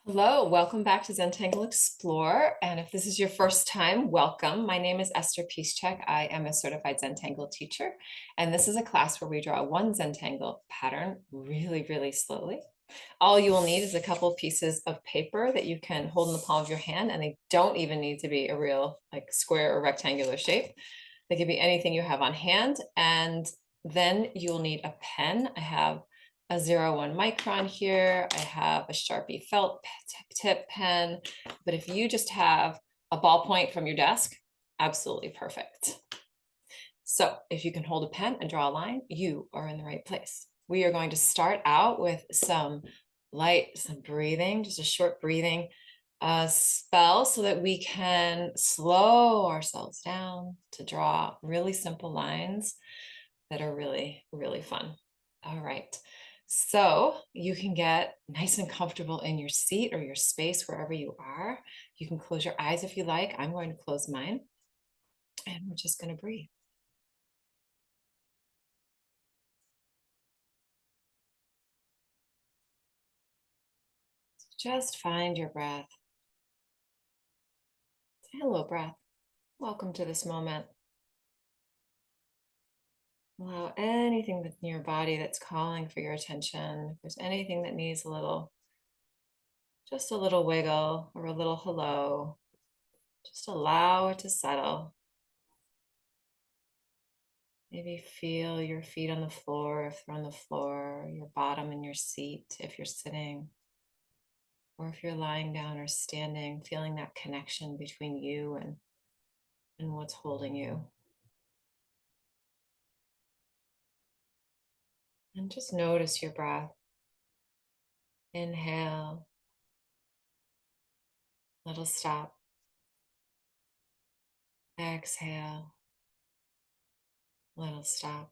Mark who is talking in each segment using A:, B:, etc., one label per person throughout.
A: Hello, welcome back to Zentangle Explore. And if this is your first time, welcome. My name is Esther Piszczek. I am a certified Zentangle teacher. And this is a class where we draw one Zentangle pattern really slowly. All you will need is a couple of pieces of paper that you can hold in the palm of your hand, and they don't even need to be a real like square or rectangular shape. They could be anything you have on hand. And then you'll need a pen. I have a 01 Micron here. I have a Sharpie felt tip pen, but if you just have a ballpoint from your desk, absolutely perfect. So if you can hold a pen and draw a line, you are in the right place. We are going to start out with some breathing, just a short breathing spell so that we can slow ourselves down to draw really simple lines that are really fun. All right. So you can get nice and comfortable in your seat or your space wherever you are. You can close your eyes if you like. I'm going to close mine, and we're just going to breathe. Just find your breath. Say hello, breath. Welcome to this moment. Allow anything that's in your body that's calling for your attention. If there's anything that needs just a little wiggle or a little hello, just allow it to settle. Maybe feel your feet on the floor if they're on the floor, your bottom in your seat if you're sitting, or if you're lying down or standing, feeling that connection between you and what's holding you. And just notice your breath. Inhale, little stop. Exhale, little stop.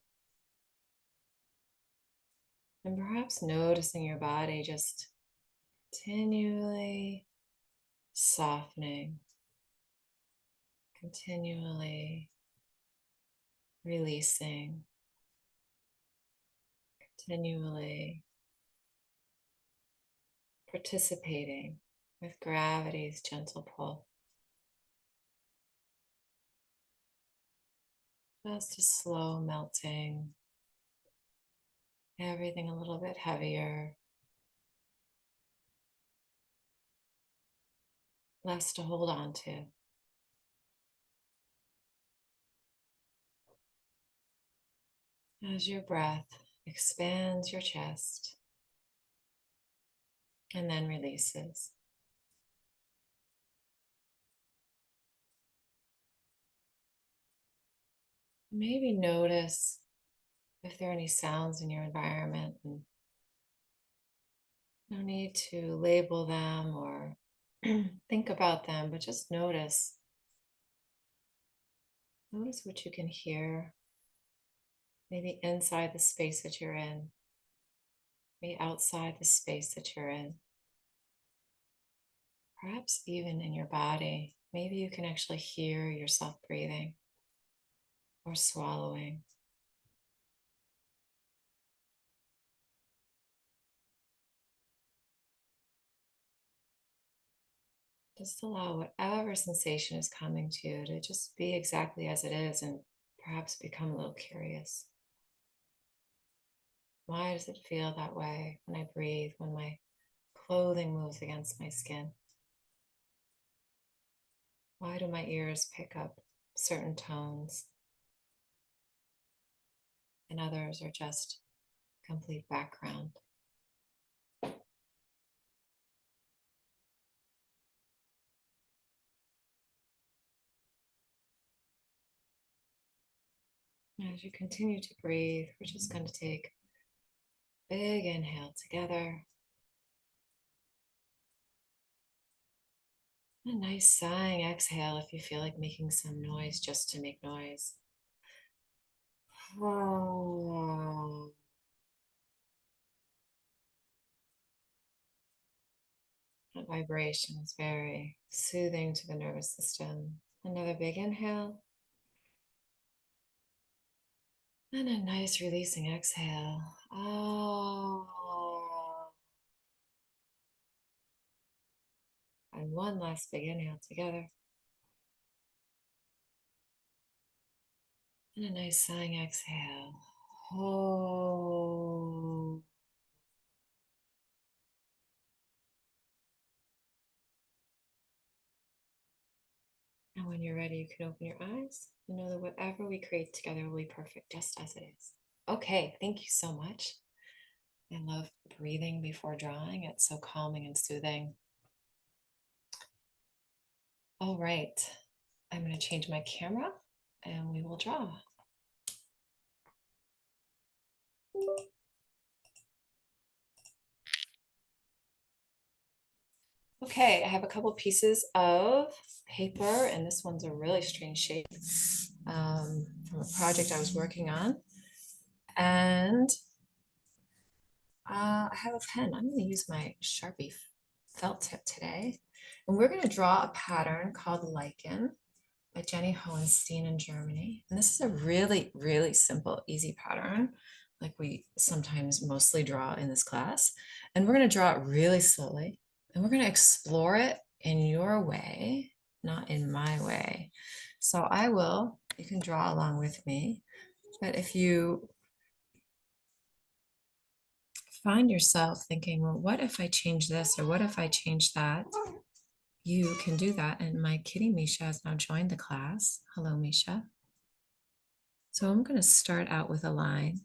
A: And perhaps noticing your body just continually softening, continually releasing, continually participating with gravity's gentle pull. Just a slow melting, everything a little bit heavier, less to hold on to. As your breath expands your chest and then releases. Maybe notice if there are any sounds in your environment, and no need to label them or think about them, but just notice. Notice what you can hear, maybe inside the space that you're in, maybe outside the space that you're in. Perhaps even in your body, maybe you can actually hear yourself breathing or swallowing. Just allow whatever sensation is coming to you to just be exactly as it is, and perhaps become a little curious. Why does it feel that way when I breathe, when my clothing moves against my skin? Why do my ears pick up certain tones and others are just complete background? As you continue to breathe, we're just going to take a big inhale together. A nice sighing exhale if you feel like making some noise just to make noise. Oh. That vibration is very soothing to the nervous system. Another big inhale. And a nice releasing exhale. Oh. And one last big inhale together. And a nice sighing exhale. Oh. And when you're ready, you can open your eyes and know that whatever we create together will be perfect just as it is. Okay, thank you so much. I love breathing before drawing. It's so calming and soothing. All right, I'm going to change my camera and we will draw. Okay, I have a couple pieces of paper, and this one's a really strange shape from a project I was working on. And I have a pen. I'm going to use my Sharpie felt tip today. And we're going to draw a pattern called Lichen by Jenny Hohenstein in Germany. And this is a really, really simple, easy pattern, like we sometimes mostly draw in this class. And we're going to draw it really slowly. And we're going to explore it in your way, not in my way. So you can draw along with me. But if you find yourself thinking, well, what if I change this or what if I change that? You can do that. And my kitty Misha has now joined the class. Hello, Misha. So I'm going to start out with a line.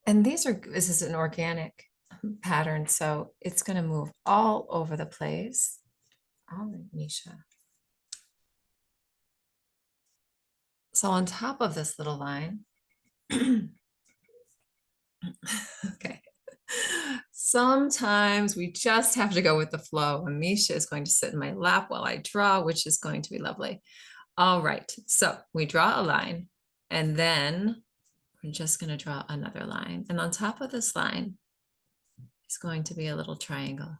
A: And this is an organic pattern, so it's going to move all over the place. All right, Misha. So on top of this little line, okay, sometimes we just have to go with the flow. And Misha is going to sit in my lap while I draw, which is going to be lovely. All right, so we draw a line, and then we're just going to draw another line. And on top of this line is going to be a little triangle.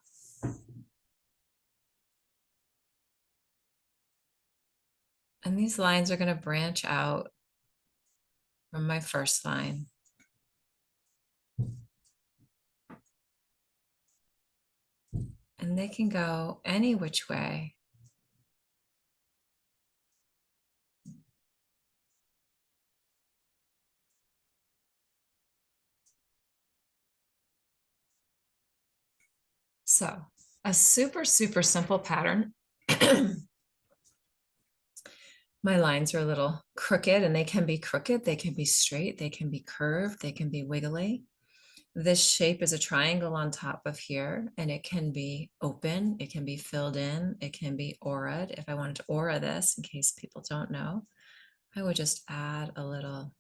A: And these lines are going to branch out from my first line. And they can go any which way. So a super, super simple pattern. My lines are a little crooked, and they can be crooked, they can be straight, they can be curved, they can be wiggly. This shape is a triangle on top of here, and it can be open, it can be filled in, it can be auraed. If I wanted to aura this, in case people don't know, I would just add a little,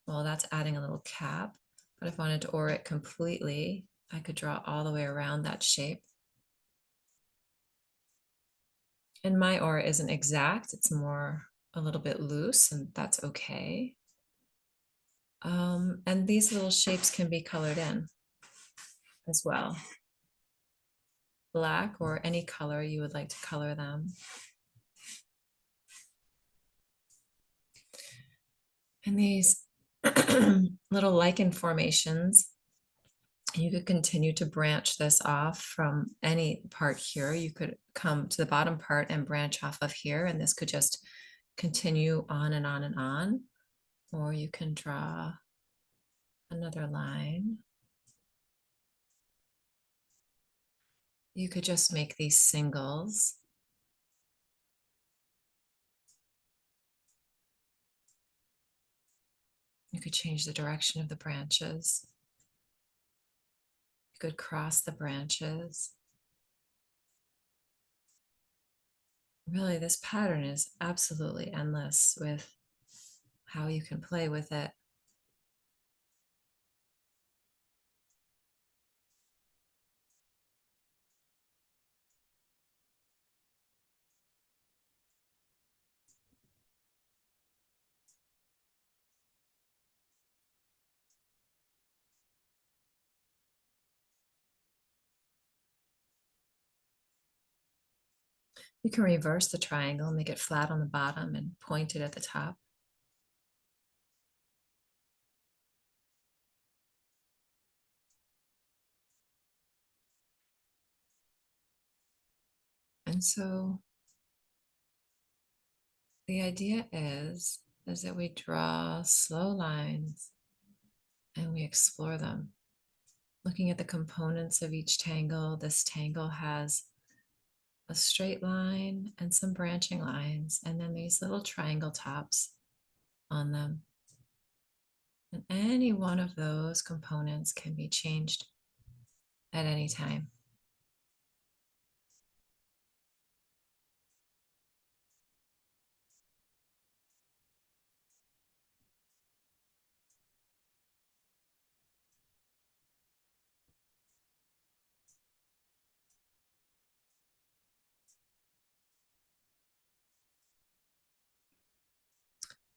A: well, that's adding a little cap. But if I wanted to aura it completely, I could draw all the way around that shape. And my aura isn't exact, it's more a little bit loose, and that's okay. And these little shapes can be colored in as well. Black or any color you would like to color them. And these little lichen formations, you could continue to branch this off from any part here. You could come to the bottom part and branch off of here, and this could just continue on and on and on. Or you can draw another line. You could just make these singles. You could change the direction of the branches. You could cross the branches. Really, this pattern is absolutely endless with how you can play with it. You can reverse the triangle, make it flat on the bottom and pointed at the top. And so the idea is that we draw slow lines and we explore them. Looking at the components of each tangle, this tangle has a straight line and some branching lines, and then these little triangle tops on them. And any one of those components can be changed at any time.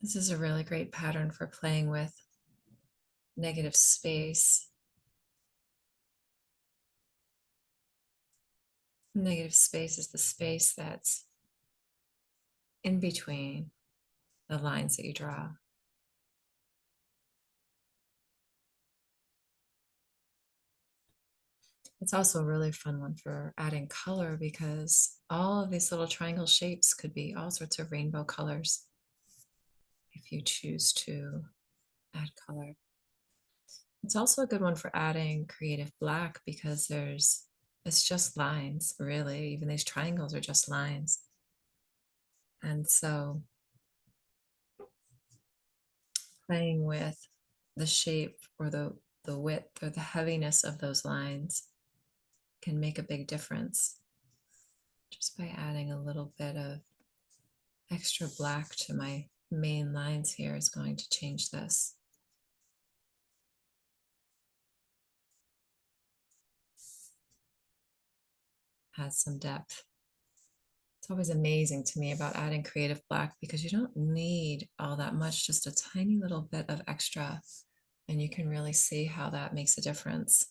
A: This is a really great pattern for playing with negative space. Negative space is the space that's in between the lines that you draw. It's also a really fun one for adding color because all of these little triangle shapes could be all sorts of rainbow colors if you choose to add color. It's also a good one for adding creative black because it's just lines, really. Even these triangles are just lines. And so playing with the shape or the width or the heaviness of those lines can make a big difference just by adding a little bit of extra black to my main lines here is going to change this. Add some depth. It's always amazing to me about adding creative black because you don't need all that much, just a tiny little bit of extra, and you can really see how that makes a difference.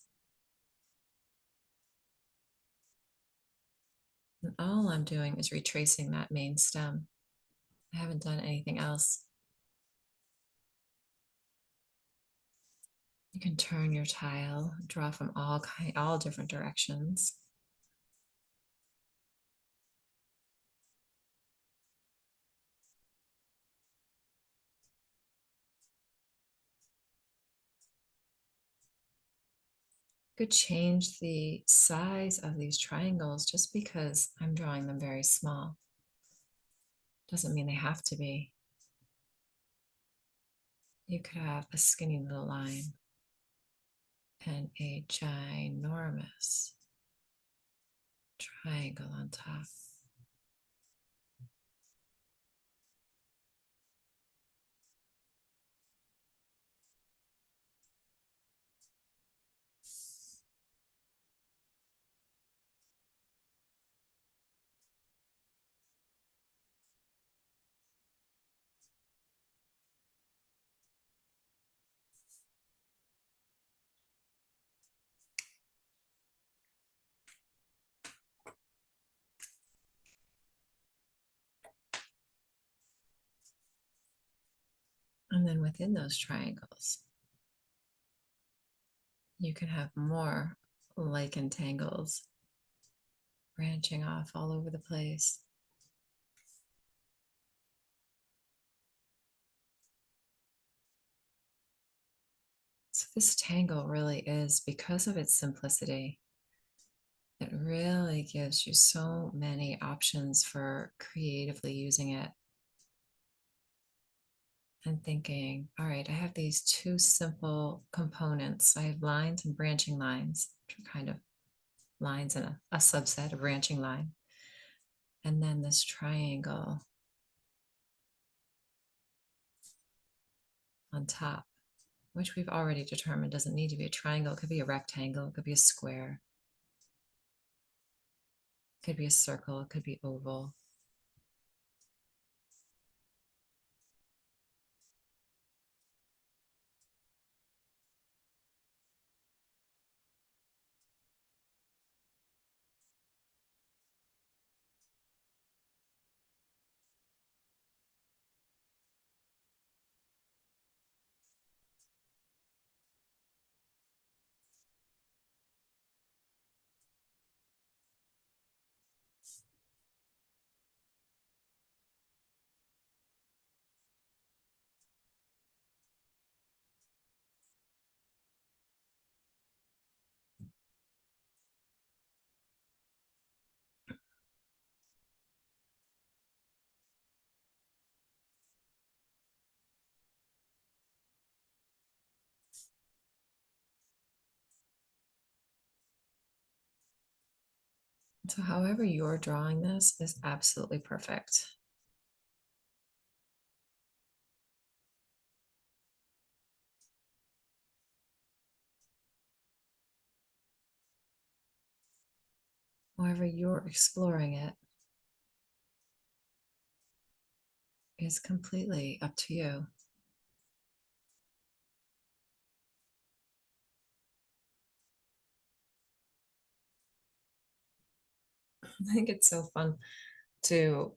A: And all I'm doing is retracing that main stem. I haven't done anything else. You can turn your tile, draw from all different directions. Could change the size of these triangles just because I'm drawing them very small. Doesn't mean they have to be. You could have a skinny little line and a ginormous triangle on top. And then within those triangles, you can have more lichen tangles branching off all over the place. So this tangle really is, because of its simplicity, it really gives you so many options for creatively using it and thinking, all right, I have these two simple components. I have lines and branching lines, which are kind of lines and a subset of branching line. And then this triangle on top, which we've already determined doesn't need to be a triangle. It could be a rectangle, it could be a square, it could be a circle, it could be oval. So however you're drawing this is absolutely perfect. However you're exploring it is completely up to you. I think it's so fun to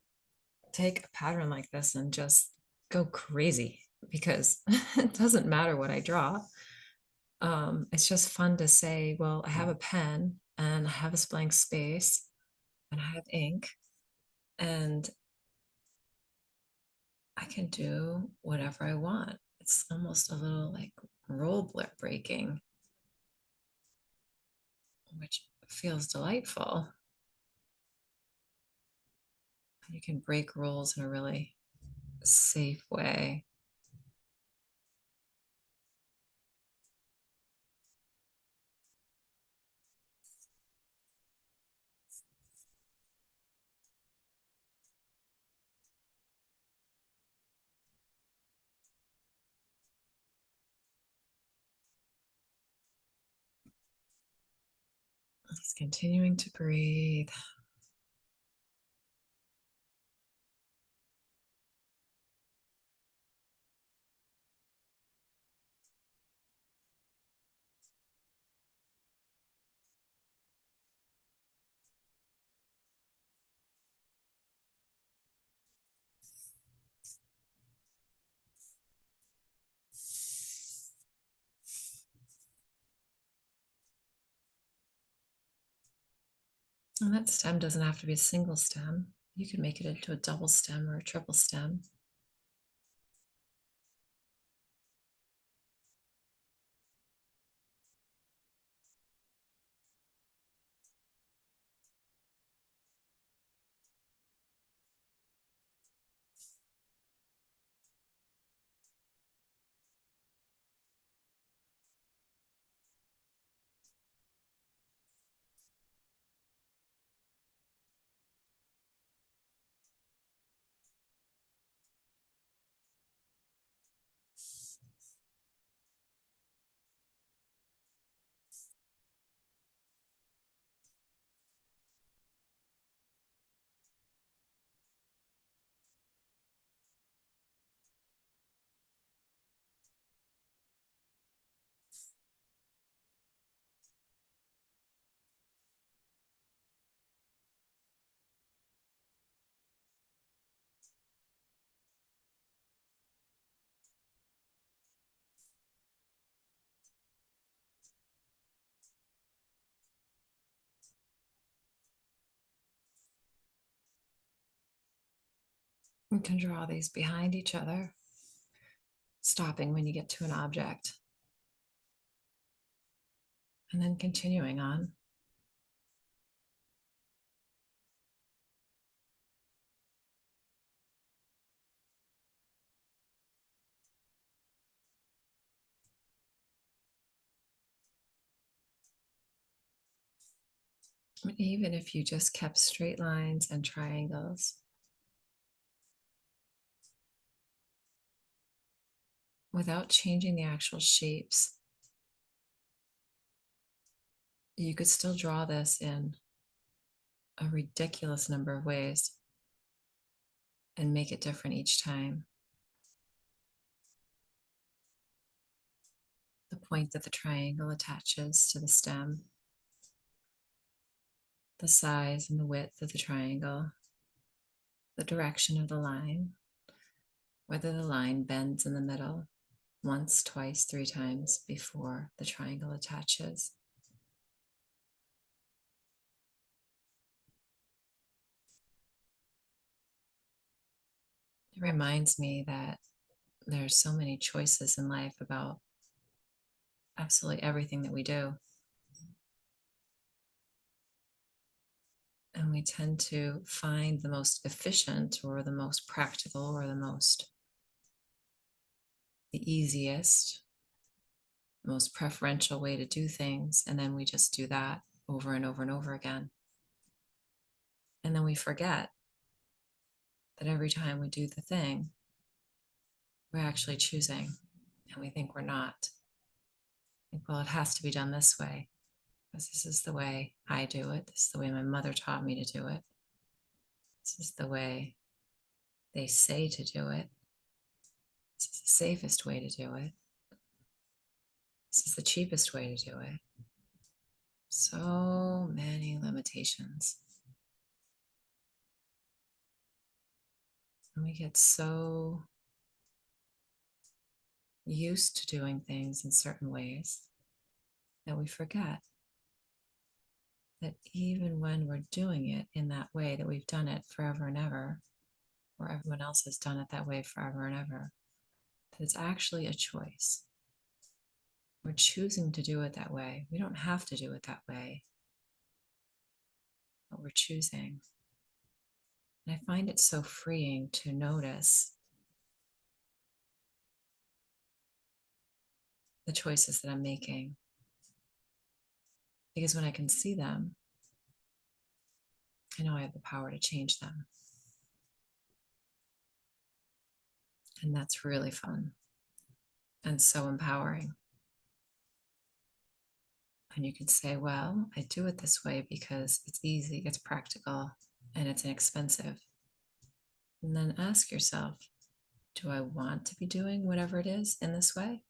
A: take a pattern like this and just go crazy because it doesn't matter what I draw. It's just fun to say, well, I have a pen and I have this blank space and I have ink and I can do whatever I want. It's almost a little like rule breaking, which feels delightful. You can break rules in a really safe way. Just continuing to breathe. And that stem doesn't have to be a single stem. You can make it into a double stem or a triple stem. You can draw these behind each other, stopping when you get to an object, and then continuing on. Even if you just kept straight lines and triangles without changing the actual shapes, you could still draw this in a ridiculous number of ways and make it different each time. The point that the triangle attaches to the stem, the size and the width of the triangle, the direction of the line, whether the line bends in the middle once, twice, three times before the triangle attaches. It reminds me that there's so many choices in life about absolutely everything that we do. And we tend to find the most efficient or the most practical or the easiest, most preferential way to do things. And then we just do that over and over and over again. And then we forget that every time we do the thing, we're actually choosing, and we think we're not. Think, well, it has to be done this way because this is the way I do it. This is the way my mother taught me to do it. This is the way they say to do it. This is the safest way to do it. This is the cheapest way to do it. So many limitations. And we get so used to doing things in certain ways that we forget that even when we're doing it in that way, that we've done it forever and ever, or everyone else has done it that way forever and ever, that it's actually a choice. We're choosing to do it that way. We don't have to do it that way, but we're choosing. And I find it so freeing to notice the choices that I'm making. Because when I can see them, I know I have the power to change them. And that's really fun and so empowering. And you can say, well, I do it this way because it's easy, it's practical, and it's inexpensive. And then ask yourself, do I want to be doing whatever it is in this way?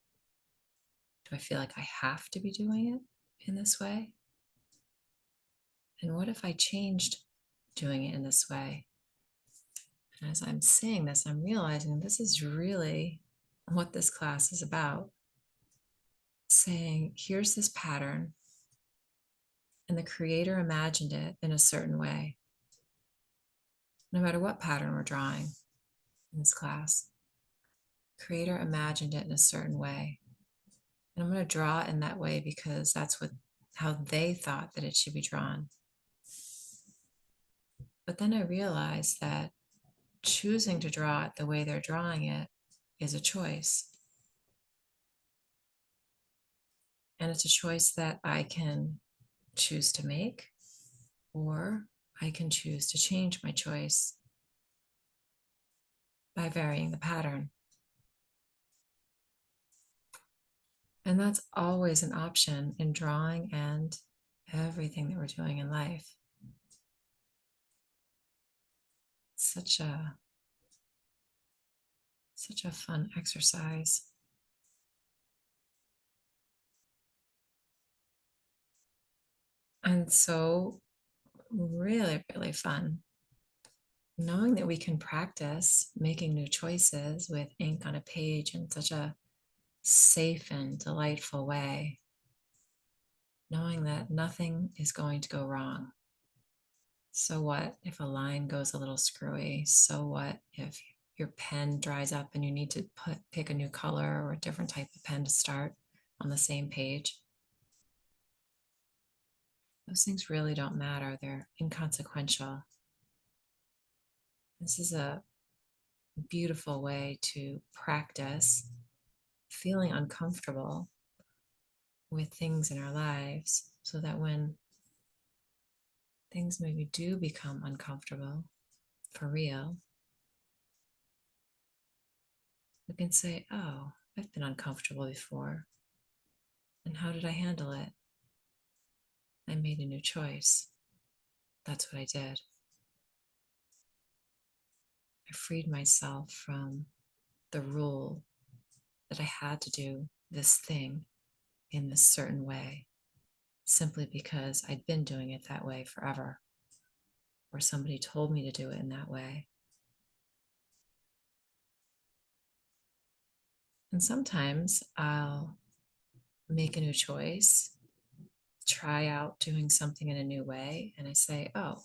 A: Do I feel like I have to be doing it in this way? And what if I changed doing it in this way? And as I'm saying this, I'm realizing this is really what this class is about. Saying, here's this pattern, and the creator imagined it in a certain way. No matter what pattern we're drawing in this class, creator imagined it in a certain way. And I'm going to draw it in that way because that's how they thought that it should be drawn. But then I realized that choosing to draw it the way they're drawing it is a choice. And it's a choice that I can choose to make, or I can choose to change my choice by varying the pattern. And that's always an option in drawing and everything that we're doing in life. Such a fun exercise. And so really, really fun. Knowing that we can practice making new choices with ink on a page in such a safe and delightful way. Knowing that nothing is going to go wrong. So what if a line goes a little screwy? So what if your pen dries up and you need to pick a new color or a different type of pen to start on the same page? Those things really don't matter. They're inconsequential. This is a beautiful way to practice feeling uncomfortable with things in our lives so that when things maybe do become uncomfortable for real, we can say, oh, I've been uncomfortable before. And how did I handle it? I made a new choice. That's what I did. I freed myself from the rule that I had to do this thing in this certain way simply because I'd been doing it that way forever, or somebody told me to do it in that way. And sometimes I'll make a new choice, try out doing something in a new way, and I say, oh,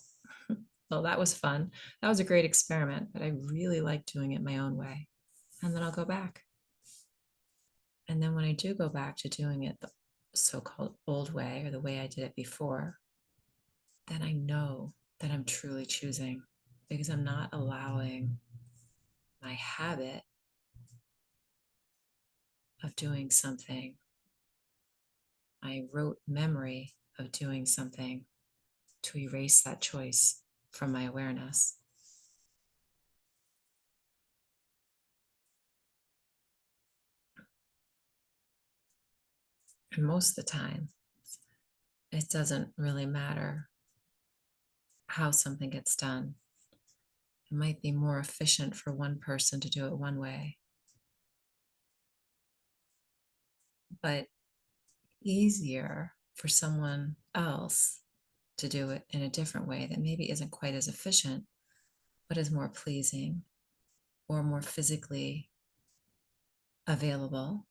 A: well, that was fun. That was a great experiment, but I really like doing it my own way. And then I'll go back. And then when I do go back to doing it the so-called old way or the way I did it before, then I know that I'm truly choosing because I'm not allowing my habit of doing something, my rote memory of doing something, to erase that choice from my awareness. And most of the time, it doesn't really matter how something gets done. It might be more efficient for one person to do it one way, but easier for someone else to do it in a different way that maybe isn't quite as efficient, but is more pleasing or more physically available.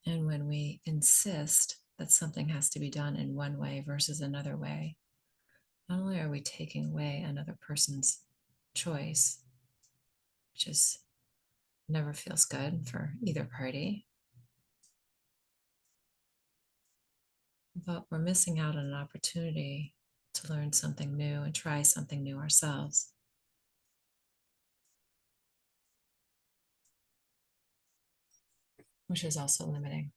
A: And when we insist that something has to be done in one way versus another way, not only are we taking away another person's choice, which is never feels good for either party, but we're missing out on an opportunity to learn something new and try something new ourselves. Which is also limiting.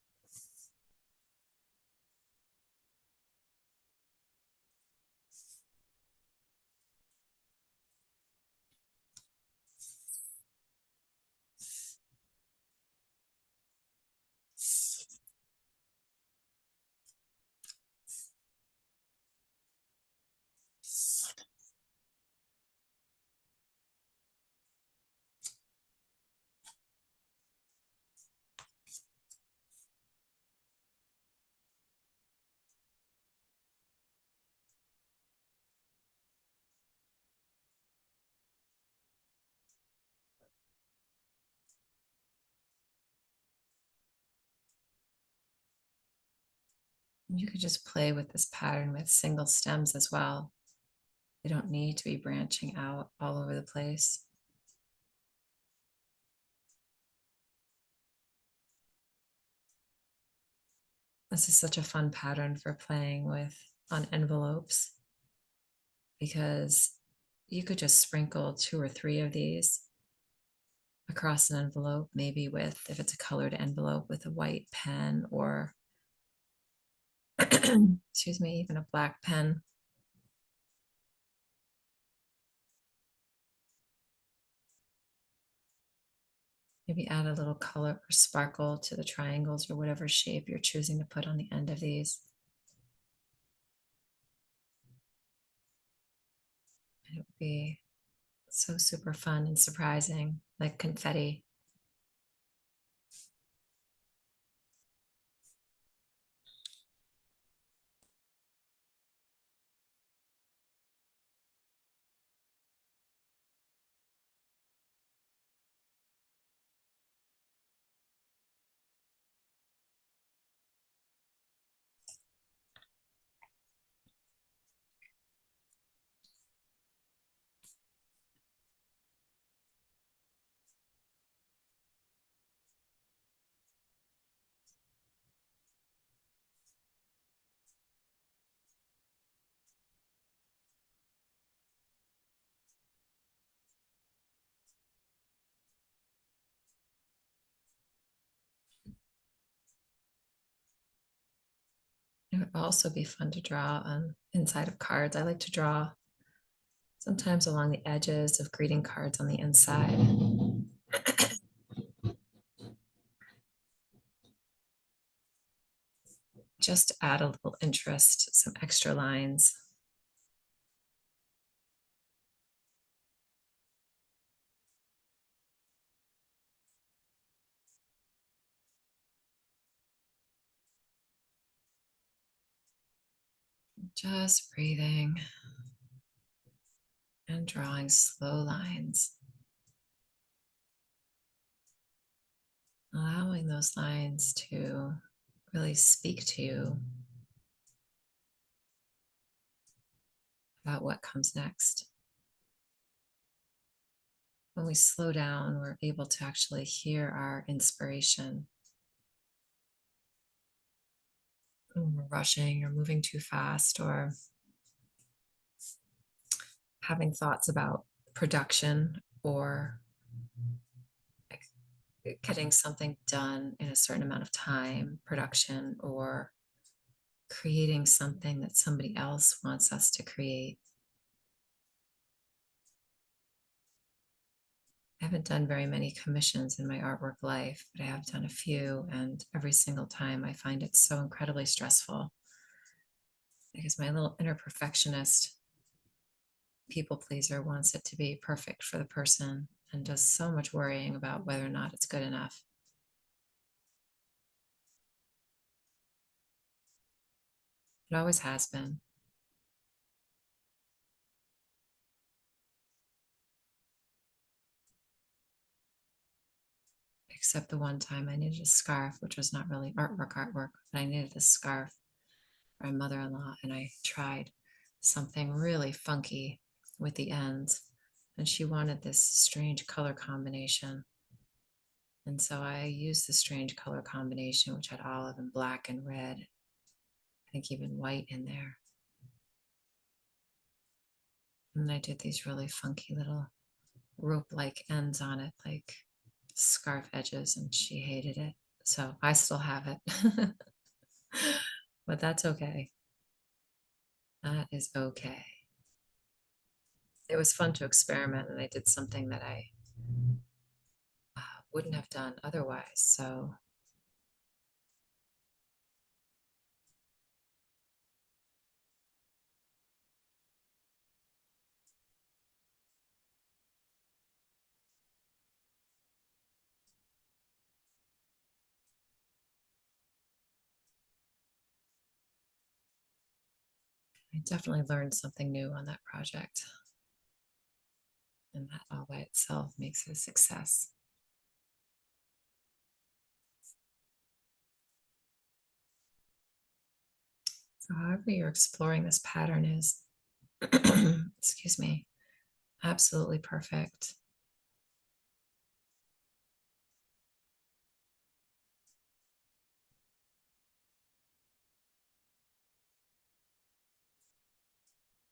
A: You could just play with this pattern with single stems as well. They don't need to be branching out all over the place. This is such a fun pattern for playing with on envelopes because you could just sprinkle 2 or 3 of these across an envelope, maybe with, if it's a colored envelope, with a white pen or, excuse me, even a black pen. Maybe add a little color or sparkle to the triangles or whatever shape you're choosing to put on the end of these. And it would be so super fun and surprising, like confetti. It would also be fun to draw on inside of cards. I like to draw sometimes along the edges of greeting cards on the inside. Just to add a little interest, some extra lines. Just breathing and drawing slow lines. Allowing those lines to really speak to you about what comes next. When we slow down, we're able to actually hear our inspiration. When we're rushing or moving too fast or having thoughts about production or getting something done in a certain amount of time, production or creating something that somebody else wants us to create. I haven't done very many commissions in my artwork life, but I have done a few, and every single time I find it so incredibly stressful because my little inner perfectionist people pleaser wants it to be perfect for the person and does so much worrying about whether or not it's good enough. It always has been, except the one time I needed a scarf, which was not really artwork, but I needed a scarf for my mother-in-law, and I tried something really funky with the ends, and she wanted this strange color combination. And so I used the strange color combination, which had olive and black and red, I think even white in there. And I did these really funky little rope-like ends on it, like scarf edges, and she hated it. So I still have it. But that's okay. That is okay. It was fun to experiment, and I did something that I wouldn't have done otherwise. So I definitely learned something new on that project, and that all by itself makes it a success. So however you're exploring this pattern is, excuse me, absolutely perfect.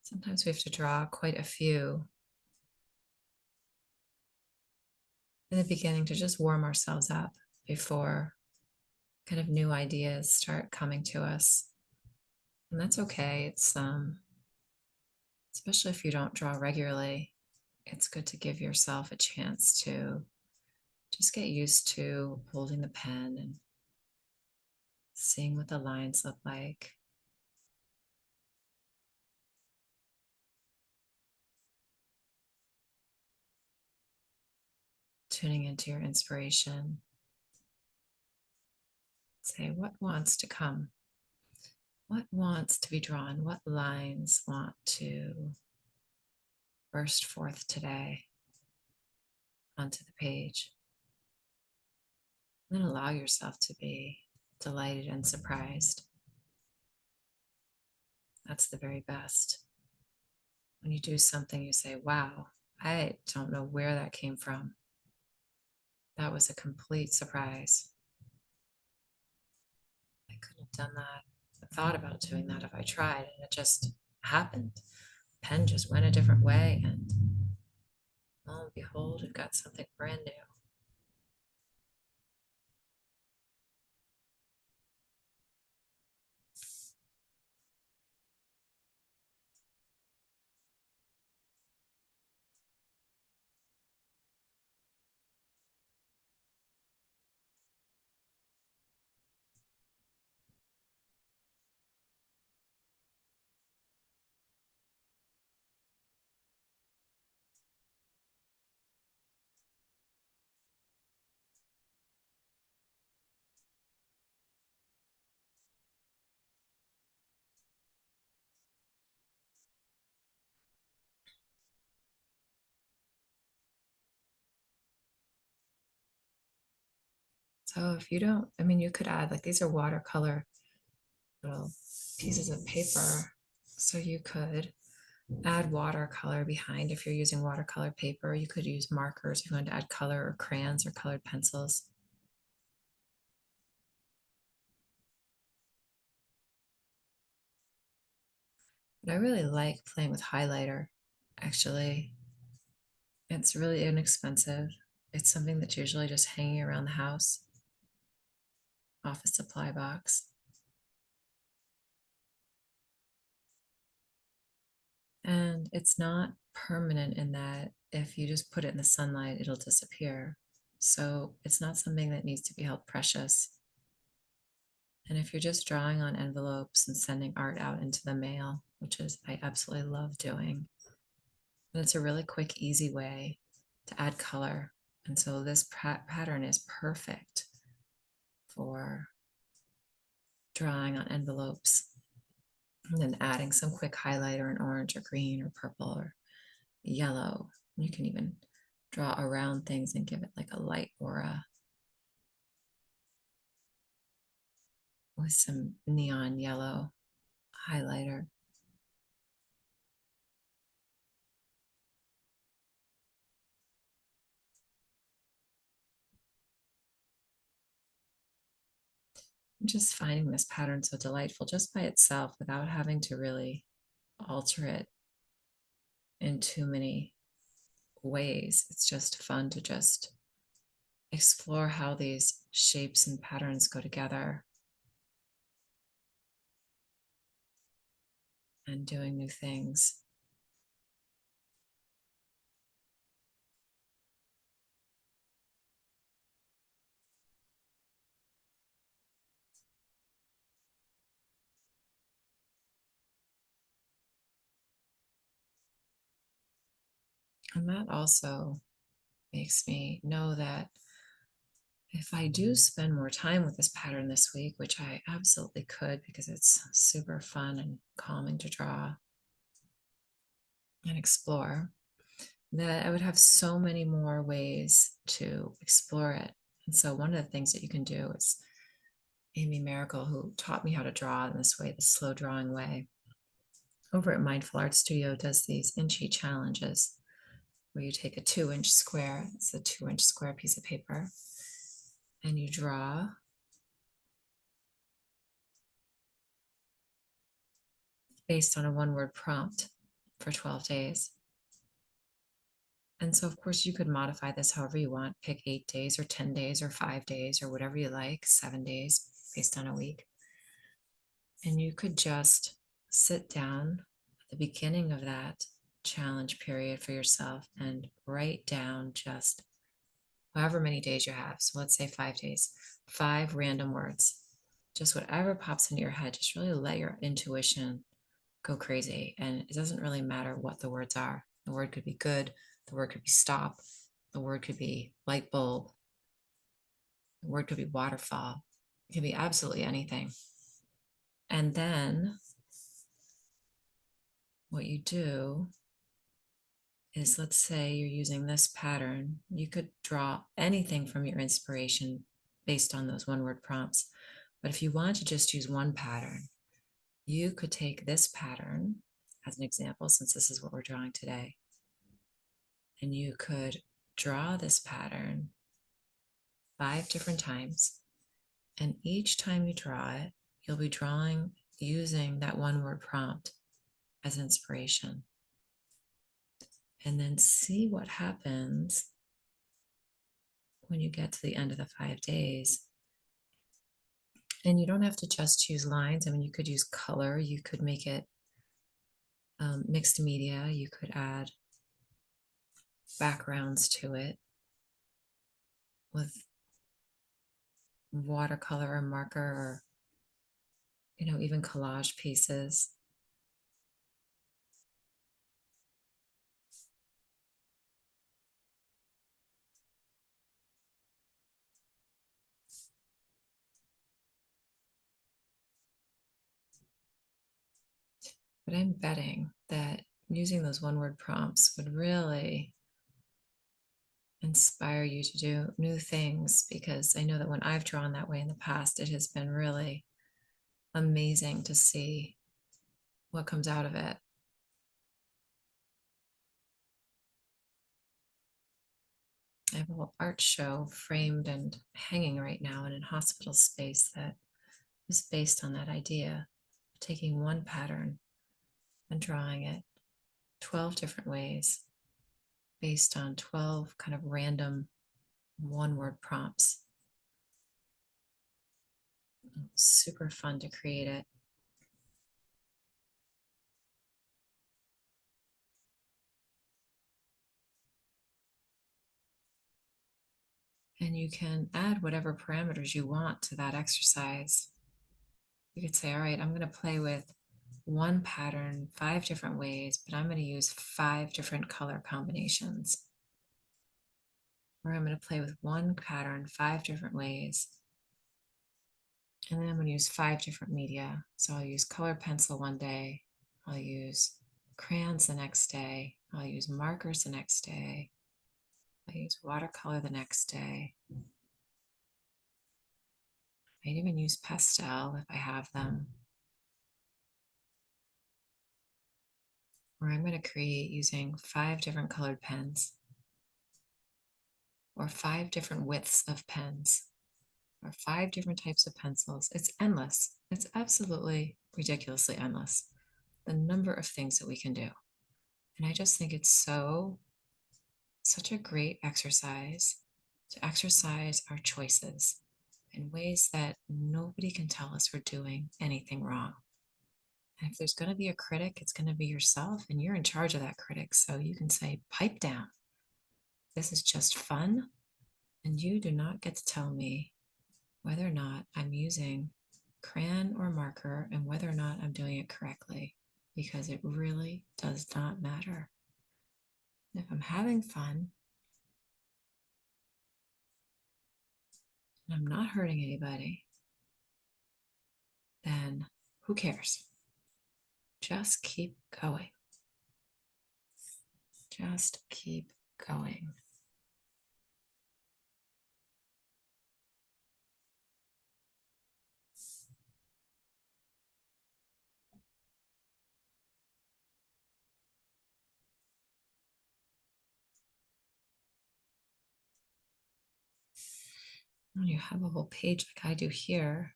A: Sometimes we have to draw quite a few in the beginning to just warm ourselves up before kind of new ideas start coming to us. And that's okay. It's especially if you don't draw regularly, it's good to give yourself a chance to just get used to holding the pen and seeing what the lines look like. Tuning into your inspiration. Say, what wants to come? What wants to be drawn? What lines want to burst forth today onto the page? And then allow yourself to be delighted and surprised. That's the very best. When you do something, you say, wow, I don't know where that came from. That was a complete surprise. I couldn't have done that. I thought about doing that if I tried, and it just happened. Pen just went a different way, and lo and behold, we've got something brand new. So if you don't, I mean, you could add, like, these are watercolor little pieces of paper. So you could add watercolor behind if you're using watercolor paper. You could use markers if you want to add color, or crayons or colored pencils. But I really like playing with highlighter, actually. It's really inexpensive. It's something that's usually just hanging around the house, office supply box. And it's not permanent in that if you just put it in the sunlight, it'll disappear. So it's not something that needs to be held precious. And if you're just drawing on envelopes and sending art out into the mail, which is I absolutely love doing, and it's a really quick, easy way to add color. And so this pattern is perfect for drawing on envelopes and then adding some quick highlighter in orange or green or purple or yellow. You can even draw around things and give it like a light aura with some neon yellow highlighter. I'm just finding this pattern so delightful just by itself without having to really alter it in too many ways. It's just fun to just explore how these shapes and patterns go together and doing new things. And that also makes me know that if I do spend more time with this pattern this week, which I absolutely could because it's super fun and calming to draw and explore, that I would have so many more ways to explore it. And so one of the things that you can do is Amy Miracle, who taught me how to draw in this way, the slow drawing way, over at Mindful Art Studio, does these inchy challenges where you take a 2-inch square, it's a 2-inch square piece of paper, and you draw based on a one-word prompt for 12 days. And so, of course, you could modify this however you want, pick 8 days or 10 days or 5 days or whatever you like, 7 days based on a week. And you could just sit down at the beginning of that challenge period for yourself and write down just however many days you have. So let's say 5 days, 5 random words, just whatever pops into your head. Just really let your intuition go crazy. And it doesn't really matter what the words are. The word could be good, the word could be stop, the word could be light bulb, the word could be waterfall. It could be absolutely anything. And then what you do is, let's say you're using this pattern, you could draw anything from your inspiration based on those one-word prompts. But if you want to just use one pattern, you could take this pattern as an example, since this is what we're drawing today, and you could draw this pattern 5 different times. And each time you draw it, you'll be drawing using that one-word prompt as inspiration. And then see what happens when you get to the end of the 5 days. And you don't have to just choose lines. I mean, you could use color, you could make it mixed media, you could add backgrounds to it with watercolor or marker or, even collage pieces. But I'm betting that using those one-word prompts would really inspire you to do new things, because I know that when I've drawn that way in the past, it has been really amazing to see what comes out of it. I have a whole art show framed and hanging right now in a hospital space that is based on that idea of taking one pattern and drawing it 12 different ways based on 12 kind of random one-word prompts. Super fun to create it. And you can add whatever parameters you want to that exercise. You could say, all right, I'm going to play with one pattern 5 different ways, but I'm going to use 5 different color combinations. Or I'm going to play with one pattern 5 different ways. And then I'm going to use 5 different media. So I'll use colored pencil one day. I'll use crayons the next day. I'll use markers the next day. I'll use watercolor the next day. I'd even use pastel if I have them. Or I'm going to create using 5 different colored pens, or 5 different widths of pens, or 5 different types of pencils. It's endless. It's absolutely ridiculously endless, the number of things that we can do. And I just think it's such a great exercise to exercise our choices in ways that nobody can tell us we're doing anything wrong. And if there's going to be a critic, it's going to be yourself, and you're in charge of that critic. So you can say, pipe down. This is just fun, and you do not get to tell me whether or not I'm using crayon or marker and whether or not I'm doing it correctly, because it really does not matter. If I'm having fun and I'm not hurting anybody, then who cares? Just keep going. Just keep going. When you have a whole page like I do here,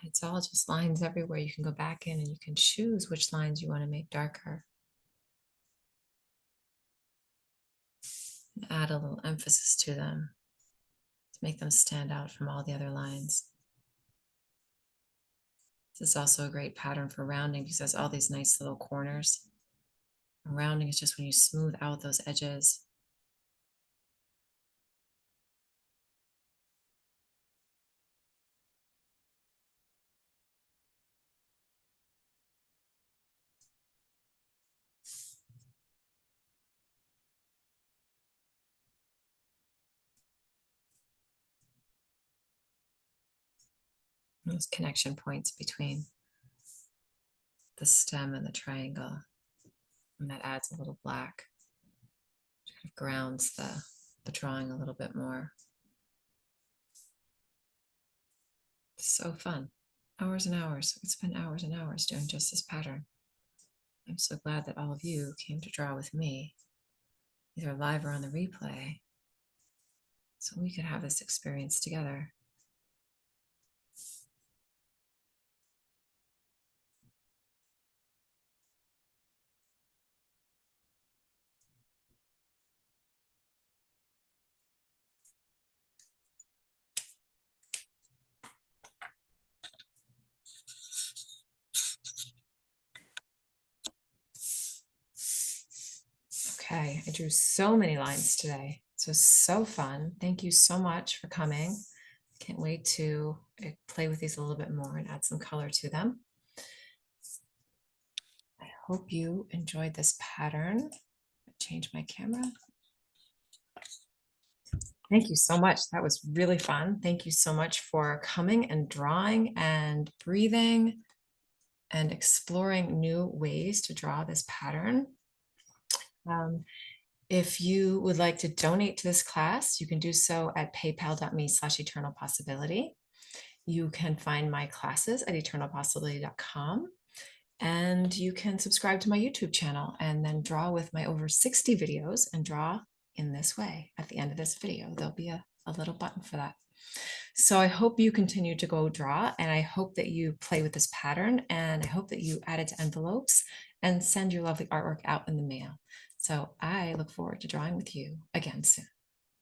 A: it's all just lines everywhere. You can go back in and you can choose which lines you want to make darker. And add a little emphasis to them to make them stand out from all the other lines. This is also a great pattern for rounding because it has all these nice little corners. And rounding is just when you smooth out those edges. Those connection points between the stem and the triangle. And that adds a little black. Kind of grounds the drawing a little bit more. It's so fun. Hours and hours. It's been hours and hours doing just this pattern. I'm so glad that all of you came to draw with me, either live or on the replay, so we could have this experience together. Okay, I drew so many lines today. This was so fun. Thank you so much for coming. Can't wait to play with these a little bit more and add some color to them. I hope you enjoyed this pattern. Change my camera. Thank you so much. That was really fun. Thank you so much for coming and drawing and breathing and exploring new ways to draw this pattern. If you would like to donate to this class, you can do so at paypal.me/eternalpossibility. You can find my classes at eternalpossibility.com. And you can subscribe to my YouTube channel and then draw with my over 60 videos and draw in this way. At the end of this video, there'll be a little button for that. So I hope you continue to go draw, and I hope that you play with this pattern, and I hope that you add it to envelopes and send your lovely artwork out in the mail. So I look forward to drawing with you again soon.